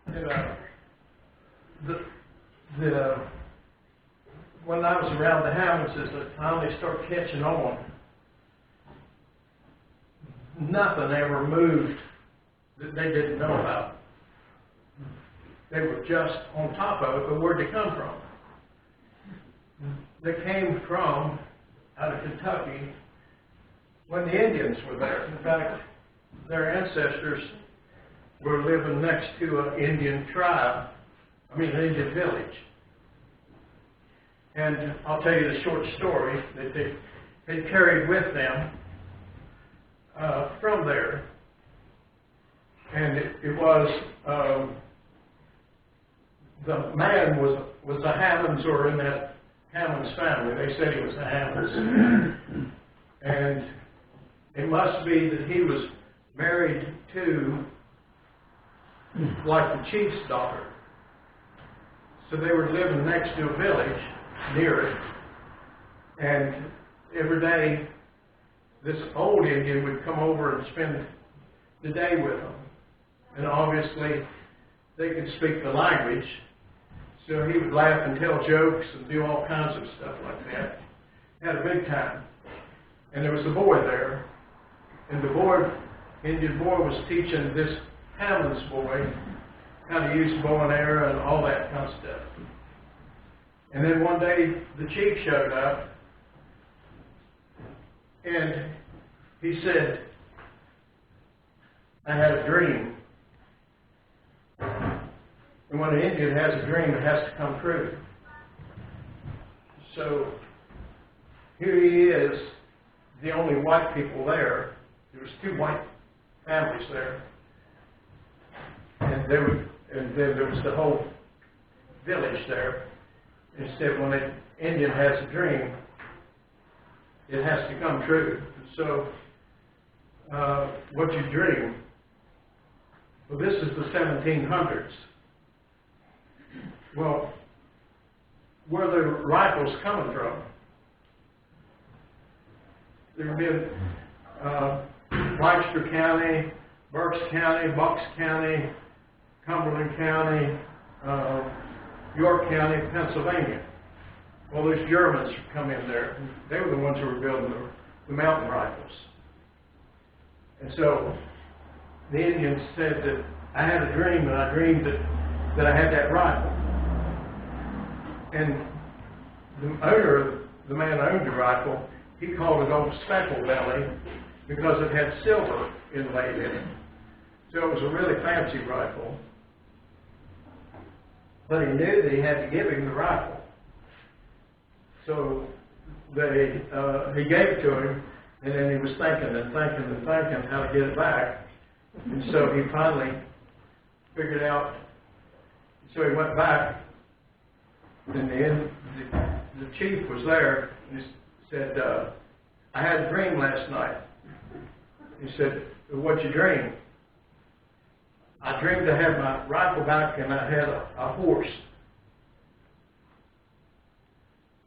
And, when I was around the houses, I finally started catching on. Nothing ever moved that they didn't know about. They were just on top of it, but where'd they come from? They came from out of Kentucky when the Indians were there. In fact, their ancestors were living next to an Indian tribe, an Indian village. And I'll tell you the short story that they carried with them from there. And it was, the man was a Hammonds, or in that Hammonds family. They said he was a Hammonds. And it must be that he was married to, like, the chief's daughter. So they were living next to a village near it. And every day, this old Indian would come over and spend the day with them. And obviously, they could speak the language. So he would laugh and tell jokes and do all kinds of stuff like that. Had a big time. And there was a boy there. And the Indian boy was teaching this Hammonds boy how to use bow and arrow and all that kind of stuff. And then one day, the chief showed up. And he said, I had a dream. And when an Indian has a dream, it has to come true. So here he is, the only white people there. There was 2 white families there. And then there was the whole village there. Instead, when an Indian has a dream, it has to come true. So, what you dream? Well, this is the 1700s. Well, where the rifles coming from? There have been Lancaster County, Berks County, Bucks County, Cumberland County, York County, Pennsylvania. Well, those Germans come in there. They were the ones who were building the mountain rifles. And so the Indians said that I had a dream, and I dreamed that I had that rifle. And the man who owned the rifle, he called it Old Speckle Belly because it had silver inlaid in it. So it was a really fancy rifle. But he knew that he had to give him the rifle. So he gave it to him, and then he was thinking how to get it back. And so he finally figured out. So he went back, and the chief was there, and he said, I had a dream last night. He said, what'd you dream? I dreamed I had my rifle back, and I had a horse.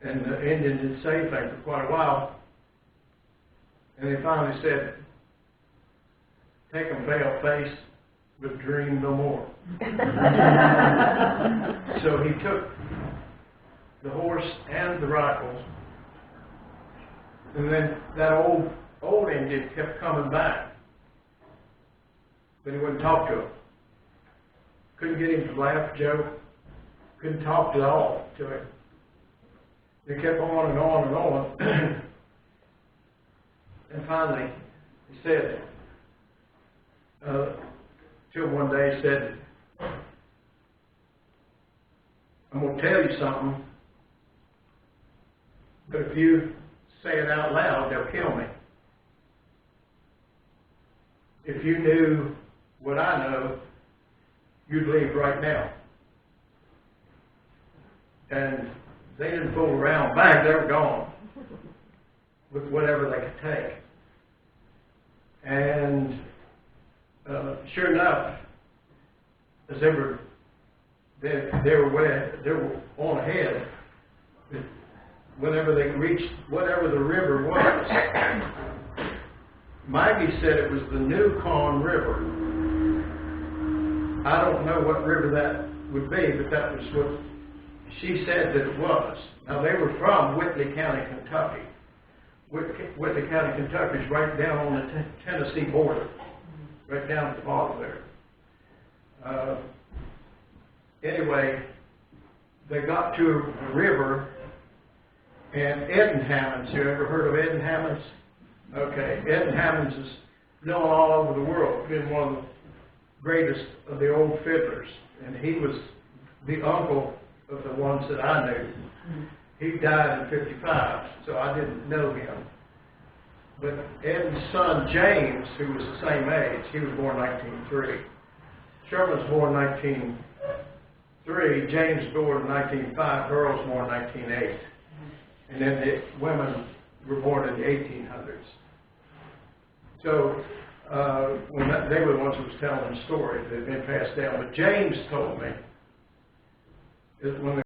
And the Indian didn't say anything for quite a while. And he finally said, take 'em pale face, but dream no more. So he took the horse and the rifle, and then that old Indian kept coming back, but he wouldn't talk to him. Couldn't get him to laugh, joke, couldn't talk at all to him. They kept on and on and on. And finally, he said, till one day he said, I'm going to tell you something, but if you say it out loud, they'll kill me. If you knew what I know, you'd leave right now. And they didn't fool around. Bang, they were gone with whatever they could take. And sure enough, as they were on ahead, whenever they reached whatever the river was, Maggie said it was the New Con River. I don't know what river that would be, but that was what she said that it was. Now, they were from Whitley County, Kentucky. Whitley County, Kentucky is right down on the Tennessee border, right down at the bottom there. Anyway, they got to a river, and Ed Hammonds, you ever heard of Ed Hammonds? Okay, Ed Hammonds is known all over the world, been one of the greatest of the old fiddlers, and he was the uncle of the ones that I knew. He died in 55, so I didn't know him. But Ed's son, James, who was the same age, he was born 1903. Sherman's born 1903, James born 1905, Earl's born 1908. And then the women were born in the 1800s. So, they were the ones who was telling the story that had been passed down. But James told me that when